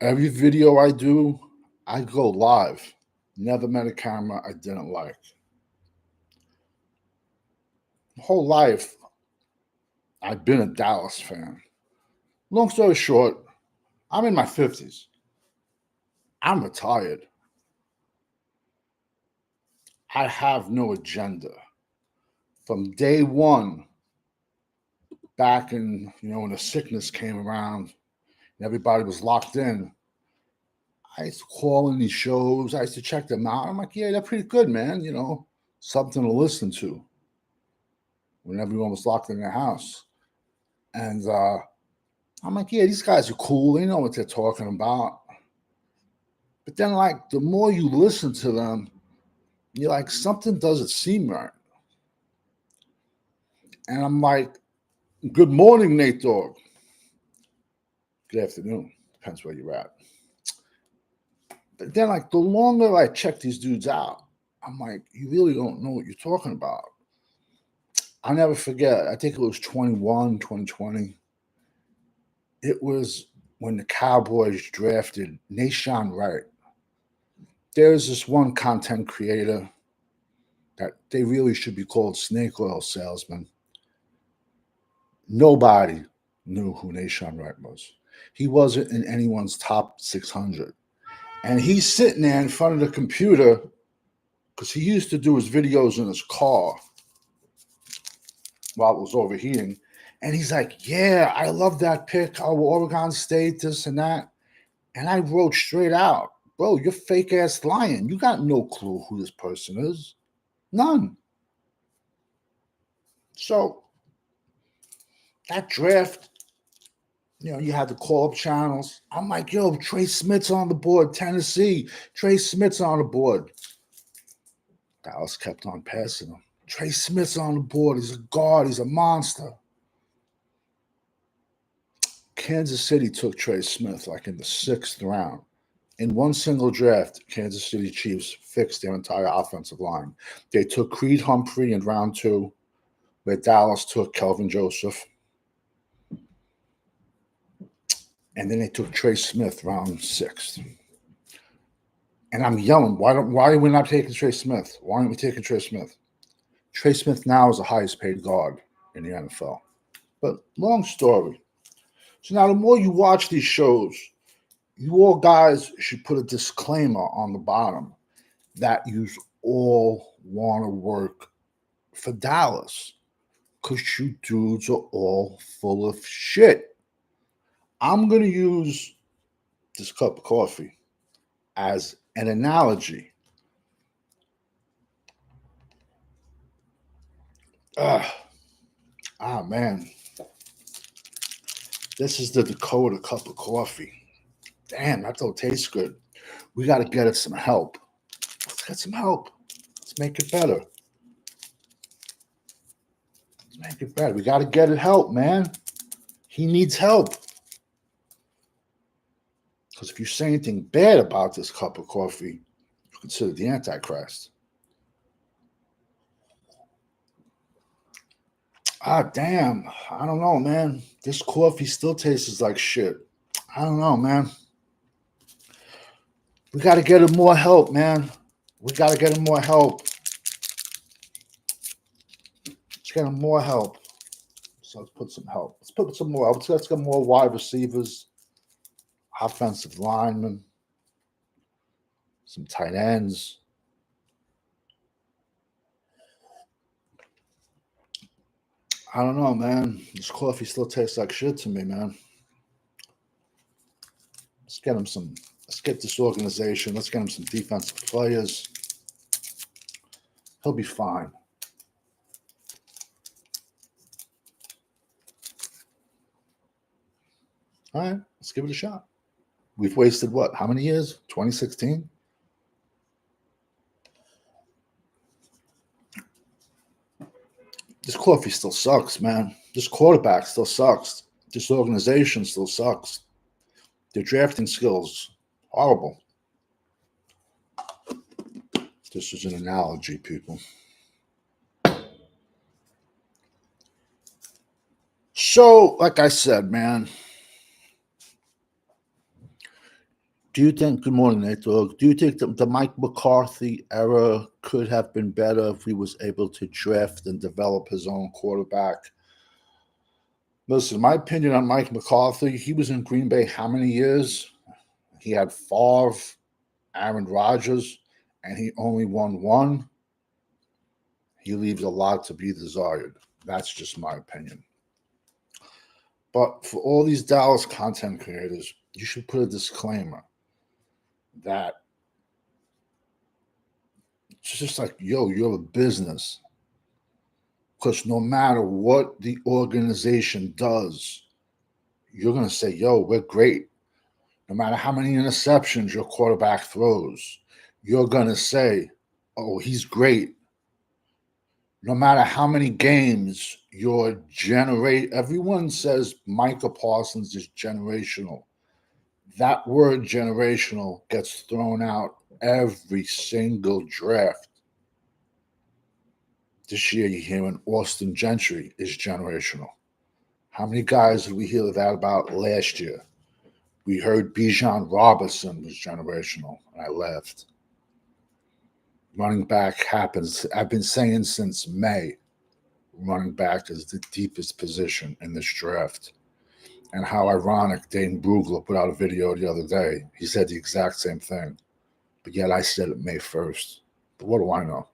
Every video I do, I go live. Never met a camera I didn't like. My whole life, I've been a Dallas fan. Long story short, I'm in my 50s. I'm retired. I have no agenda. From day one, back in, when the sickness came around and everybody was locked in, I used to call in these shows. I used to check them out. I'm like, yeah, they're pretty good, man. Something to listen to when everyone was locked in their house. And I'm like, yeah, these guys are cool. They know what they're talking about. But then, like, the more you listen to them, you're like, something doesn't seem right. And I'm like, good morning, Nate Dogg. Good afternoon. Depends where you're at. But then, like, the longer I check these dudes out, I'm like, you really don't know what you're talking about. I'll never forget, I think it was 2020. It was when the Cowboys drafted Nahshon Wright. There's this one content creator that they really should be called snake oil salesman. Nobody knew who Nahshon Wright was. He wasn't in anyone's top 600. And he's sitting there in front of the computer because he used to do his videos in his car while it was overheating. And he's like, yeah, I love that pick. Oh, Oregon State, this and that. And I wrote straight out, bro, you're fake ass lying. You got no clue who this person is. None. So that draft, you had the call up channels. I'm like, yo, Trey Smith's on the board, Tennessee. Trey Smith's on the board. Dallas kept on passing him. Trey Smith's on the board. He's a guard. He's a monster. Kansas City took Trey Smith like in the 6th round. In one single draft, Kansas City Chiefs fixed their entire offensive line. They took Creed Humphrey in round 2, where Dallas took Kelvin Joseph. And then they took Trey Smith round 6th. And I'm yelling, why are we not taking Trey Smith? Why aren't we taking Trey Smith? Trey Smith now is the highest paid guard in the NFL. But long story. So now the more you watch these shows, you all guys should put a disclaimer on the bottom that you all want to work for Dallas because you dudes are all full of shit. I'm going to use this cup of coffee as an analogy. Man. This is the Dakota cup of coffee. Damn, that don't taste good. We got to get it some help. Let's get some help. Let's make it better. Let's make it better. We got to get it help, man. He needs help. Because if you say anything bad about this cup of coffee, you consider the Antichrist. Damn. I don't know, man. This coffee still tastes like shit. I don't know, man. We got to get him more help, man. We got to get him more help. Let's get him more help. So let's put some help. Let's put some more help. Let's get more wide receivers, offensive linemen, some tight ends. I don't know, man. This coffee still tastes like shit to me, man. Let's get him some. Let's get this organization. Let's get him some defensive players. He'll be fine. All right, let's give it a shot. We've wasted what? How many years? 2016? This coffee still sucks, man. This quarterback still sucks. This organization still sucks. Their drafting skills, horrible. This is an analogy, people. So, like I said, man, Do you think, good morning, Nate Dogg, do you think the Mike McCarthy era could have been better if he was able to draft and develop his own quarterback? Listen, my opinion on Mike McCarthy, he was in Green Bay how many years? He had Favre, Aaron Rodgers, and he only won one. He leaves a lot to be desired. That's just my opinion. But for all these Dallas content creators, you should put a disclaimer that it's just like, yo, you're a business. Because no matter what the organization does, you're going to say, yo, we're great. No matter how many interceptions your quarterback throws, you're going to say, oh, he's great. No matter how many games everyone says Micah Parsons is generational. That word generational gets thrown out every single draft. This year you're hearing Austin Gentry is generational. How many guys did we hear that about last year? We heard Bijan Robinson was generational, and I laughed. Running back happens. I've been saying since May, running back is the deepest position in this draft. And how ironic, Dane Brugler put out a video the other day. He said the exact same thing. But yet I said it May 1st. But what do I know?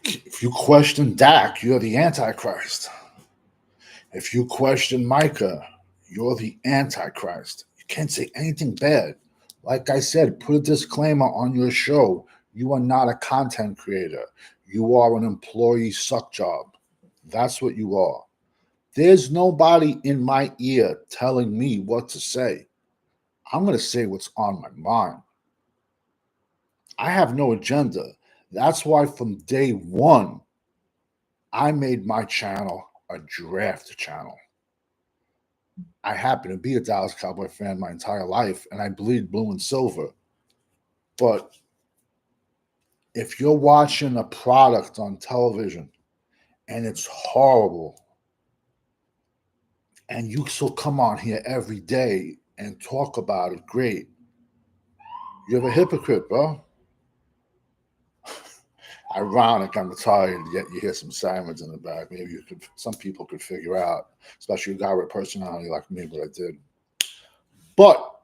If you question Dak, you're the Antichrist. If you question Micah, you're the Antichrist. You can't say anything bad. Like I said, put a disclaimer on your show. You are not a content creator. You are an employee suck job. That's what you are. There's nobody in my ear telling me what to say. I'm going to say what's on my mind. I have no agenda. That's why from day one, I made my channel a draft channel. I happen to be a Dallas Cowboy fan my entire life, and I bleed blue and silver. But if you're watching a product on television and it's horrible, and you still come on here every day and talk about it, great. You're a hypocrite, bro. Ironic, I'm retired, yet you hear some sirens in the back. Maybe some people could figure out, especially a guy with personality like me, what I did. But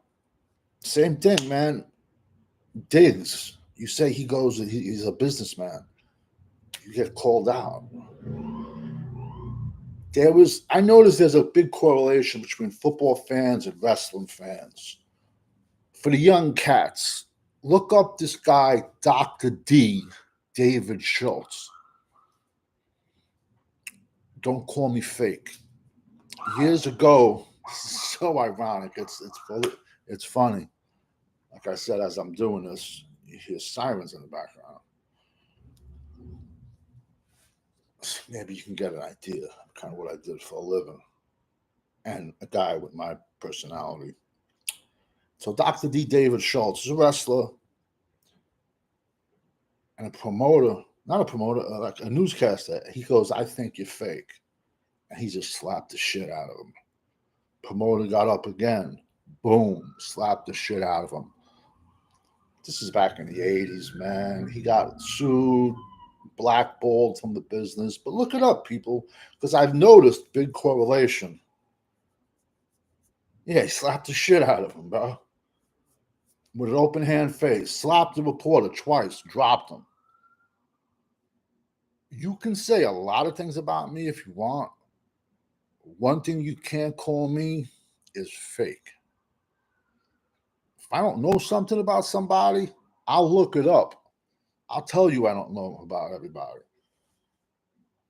same thing, man. Diggs, you say he's a businessman. You get called out. I noticed there's a big correlation between football fans and wrestling fans. For the young cats, look up this guy, Dr. D, David Schultz. Don't call me fake. Years ago, so ironic. It's funny. Like I said, as I'm doing this, you hear sirens in the background. Maybe you can get an idea of kind of what I did for a living. And a guy with my personality. So Dr. D. David Schultz is a wrestler and a promoter, not a promoter, like a newscaster. He goes, I think you're fake. And he just slapped the shit out of him. Promoter got up again. Boom, slapped the shit out of him. This is back in the 80s, man. He got sued, blackballed from the business. But look it up, people, because I've noticed big correlation. Yeah, he slapped the shit out of him, bro. With an open hand face. Slapped the reporter twice, dropped him. You can say a lot of things about me if you want. One thing you can't call me is fake. If I don't know something about somebody, I'll look it up. I'll tell you I don't know about everybody.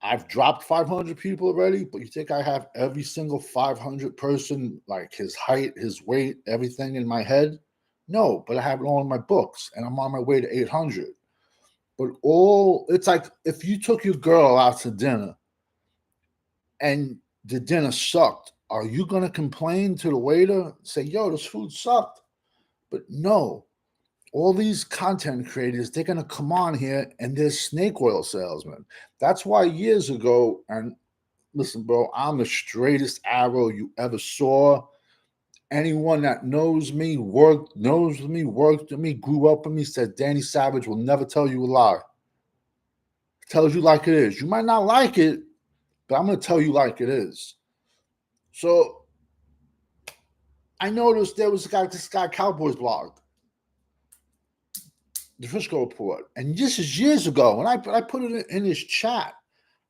I've dropped 500 people already, but you think I have every single 500 person, like his height, his weight, everything in my head? No, but I have it all in my books, and I'm on my way to 800. But it's like if you took your girl out to dinner and the dinner sucked, are you going to complain to the waiter, say, yo, this food sucked? But no, all these content creators, they're going to come on here and they're snake oil salesmen. That's why years ago, and listen, bro, I'm the straightest arrow you ever saw. Anyone that knows me, worked with me, grew up with me, said Danny Savage will never tell you a lie. Tells you like it is. You might not like it, but I'm going to tell you like it is. So I noticed there was this guy Cowboys blog, the Frisco Report, and this is years ago. And I put it in his chat.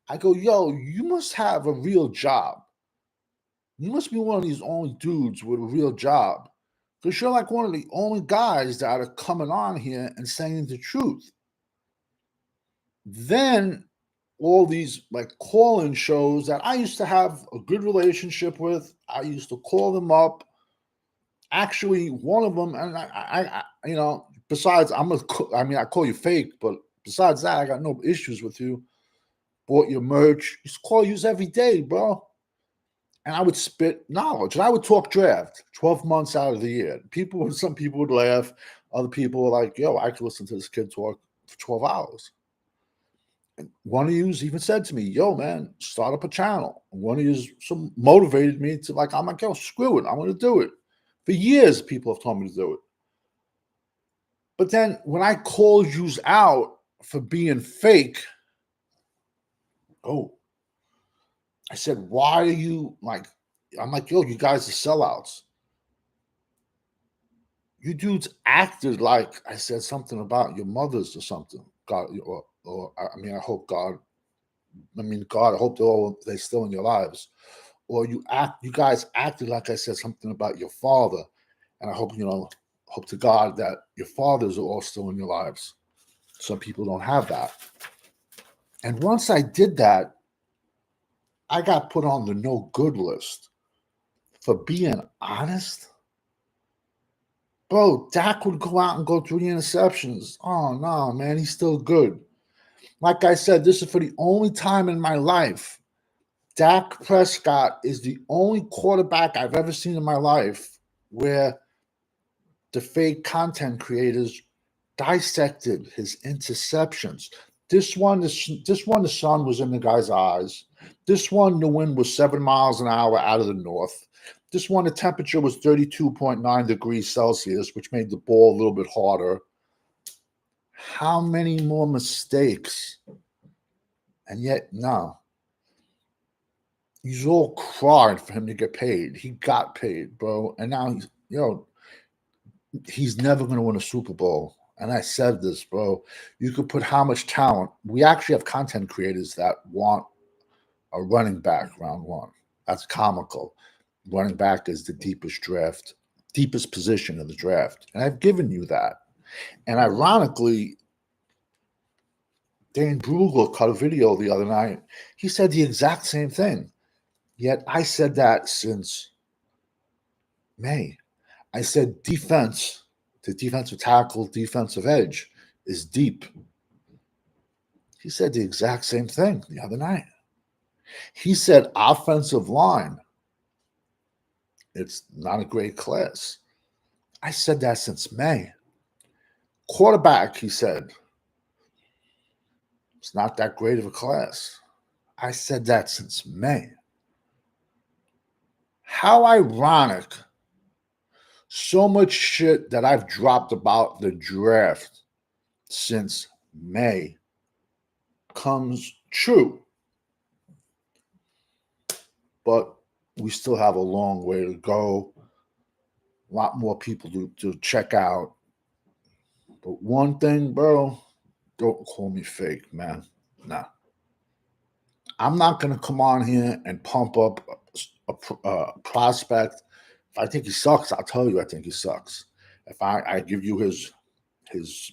I go, yo, you must have a real job. You must be one of these only dudes with a real job. Because you're like one of the only guys that are coming on here and saying the truth. Then all these like call-in shows that I used to have a good relationship with, I used to call them up. Actually, one of them, and I you know, besides I call you fake, but besides that, I got no issues with you. Bought your merch, used to call you every day, bro. And I would spit knowledge, and I would talk draft 12 months out of the year. Some people would laugh, other people were like, yo, I could listen to this kid talk for 12 hours. And one of you even said to me, yo, man, start up a channel. And one of you motivated me to I'm like, yo, screw it, I'm going to do it. For years, people have told me to do it. But then when I called you out for being fake, I said, why are you I'm like, yo, you guys are sellouts. You dudes acted like I said something about your mothers or something. God, I hope God, God, I hope they're still in your lives. Or you guys acted like I said something about your father. And I hope, hope to God that your fathers are all still in your lives. Some people don't have that. And once I did that, I got put on the no good list for being honest. Bro, Dak would go out and go 3 interceptions. Oh, no, man, he's still good. Like I said, this is for the only time in my life. Dak Prescott is the only quarterback I've ever seen in my life where the fake content creators dissected his interceptions. This one, the sun was in the guy's eyes. This one, the wind was 7 miles an hour out of the north. This one, the temperature was 32.9 degrees Celsius, which made the ball a little bit harder. How many more mistakes? And yet, no. He's all crying for him to get paid. He got paid, bro. And now he's never going to win a Super Bowl. And I said this, bro. You could put how much talent. We actually have content creators that want a running back round one. That's comical. Running back is the deepest position in the draft. And I've given you that. And ironically, Dan Brugler cut a video the other night. He said the exact same thing. Yet I said that since May. I said defense, the defensive tackle, defensive edge is deep. He said the exact same thing the other night. He said offensive line, it's not a great class. I said that since May. Quarterback, he said, it's not that great of a class. I said that since May. How ironic. So much shit that I've dropped about the draft since May comes true. But we still have a long way to go. A lot more people to check out. But one thing, bro, don't call me fake, man. Nah. I'm not going to come on here and pump up a prospect. If I think he sucks, I'll tell you I think he sucks. If I give you his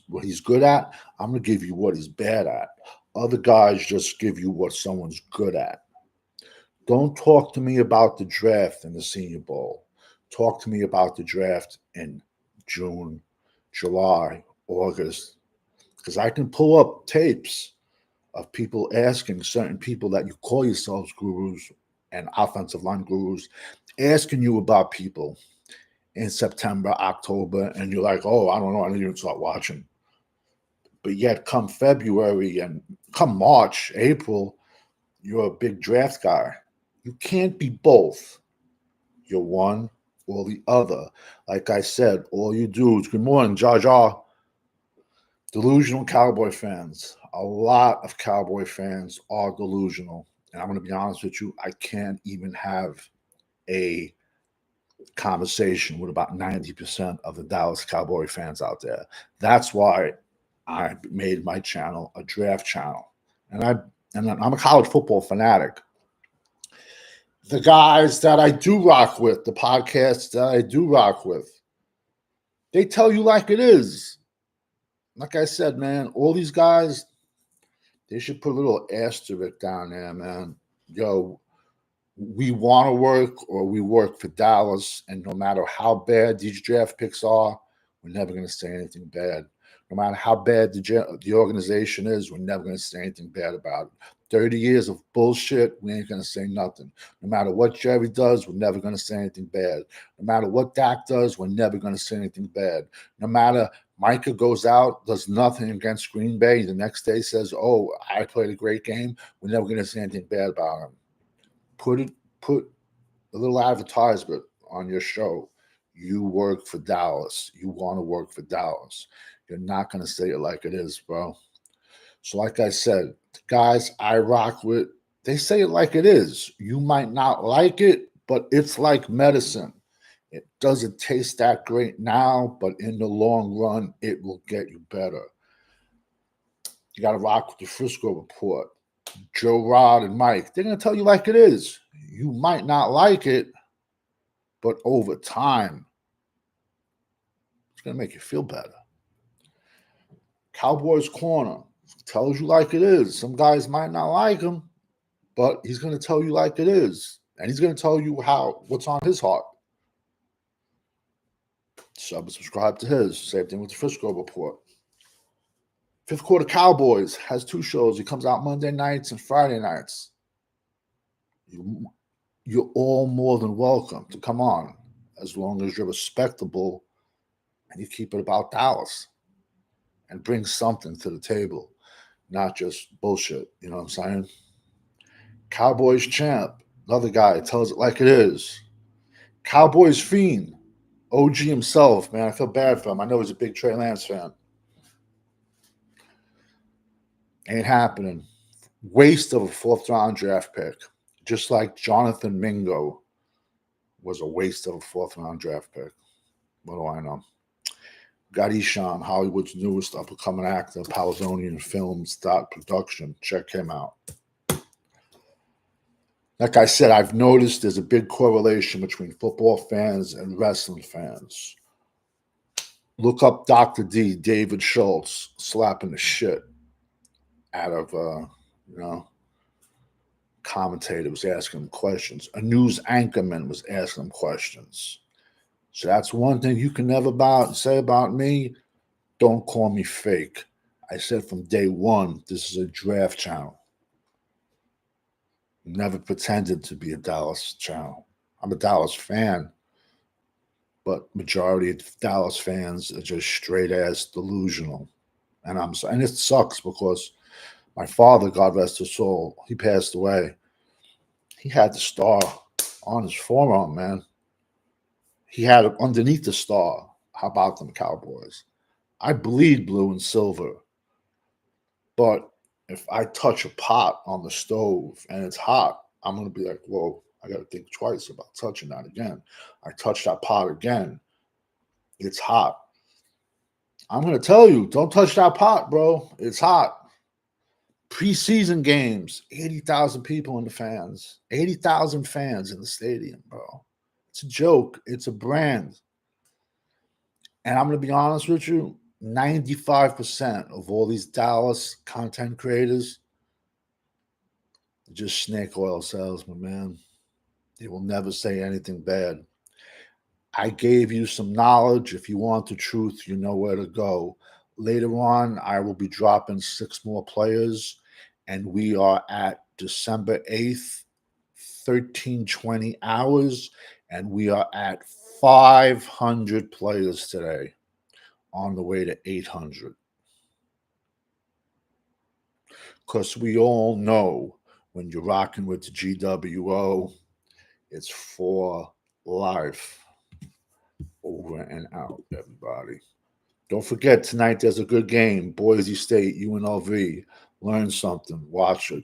what he's good at, I'm going to give you what he's bad at. Other guys just give you what someone's good at. Don't talk to me about the draft in the Senior Bowl. Talk to me about the draft in June, July, August, because I can pull up tapes of people asking certain people that you call yourselves gurus and offensive line gurus, asking you about people in September, October, and you're like, oh, I don't know, I didn't even start watching. But yet come February and come March, April, you're a big draft guy. You can't be both. You're one or the other. Like I said, all you dudes, good morning, Jar Jar. Delusional Cowboy fans. A lot of Cowboy fans are delusional. And I'm going to be honest with you, I can't even have a conversation with about 90% of the Dallas Cowboy fans out there. That's why I made my channel a draft channel. And I'm a college football fanatic. The guys that I do rock with, the podcasts that I do rock with, they tell you like it is. Like I said, man, all these guys, they should put a little asterisk down there, man. Yo, we want to work or we work for Dallas, and no matter how bad these draft picks are, we're never going to say anything bad. No matter how bad the organization is, we're never going to say anything bad about it. 30 years of bullshit, we ain't going to say nothing. No matter what Jerry does, we're never going to say anything bad. No matter what Dak does, we're never going to say anything bad. No matter Micah goes out, does nothing against Green Bay, the next day says, oh, I played a great game, we're never going to say anything bad about him. Put a little advertisement on your show. You work for Dallas. You want to work for Dallas. You're not going to say it like it is, bro. So like I said, the guys I rock with, they say it like it is. You might not like it, but it's like medicine. It doesn't taste that great now, but in the long run, it will get you better. You got to rock with the Frisco Report. Joe Rod and Mike, they're going to tell you like it is. You might not like it, but over time, it's going to make you feel better. Cowboys Corner tells you like it is. Some guys might not like him, but he's going to tell you like it is. And he's going to tell you what's on his heart. Subscribe to his. Same thing with the Frisco Report. Fifth Quarter Cowboys has 2 shows. He comes out Monday nights and Friday nights. You're all more than welcome to come on, as long as you're respectable and you keep it about Dallas and bring something to the table, not just bullshit. You know what I'm saying? Cowboys Champ, another guy, tells it like it is. Cowboys Fiend, OG himself, man. I feel bad for him. I know he's a big Trey Lance fan. Ain't happening. Waste of a 4th round draft pick. Just like Jonathan Mingo was a waste of a 4th round draft pick. What do I know? Gadishan, Hollywood's newest up-and-coming actor, Palazonian Films Production. Check him out. Like I said, I've noticed there's a big correlation between football fans and wrestling fans. Look up Dr. D, David Schultz, slapping the shit out of, commentator was asking him questions. A news anchorman was asking him questions. So that's one thing you can never say about me. Don't call me fake. I said from day one, this is a draft channel. Never pretended to be a Dallas channel. I'm a Dallas fan, but majority of Dallas fans are just straight ass delusional. And it sucks because my father, God rest his soul, he passed away. He had the star on his forearm, man. He had it underneath the star. How about them Cowboys? I bleed blue and silver. But if I touch a pot on the stove and it's hot, I'm going to be like, whoa, I got to think twice about touching that again. I touch that pot again. It's hot. I'm going to tell you, don't touch that pot, bro. It's hot. Preseason games, 80,000 people in the fans. 80,000 fans in the stadium, bro. It's a joke. It's a brand. And I'm going to be honest with you, 95% of all these Dallas content creators are just snake oil salesmen, man. They will never say anything bad. I gave you some knowledge. If you want the truth, you know where to go. Later on, I will be dropping 6 more players, and we are at December 8th, 13:20 hours, and we are at 500 players today, on the way to 800. Because we all know when you're rocking with the GWO, it's for life. over and out, everybody. Don't forget, tonight there's a good game. Boise State, UNLV. Learn something. Watch it.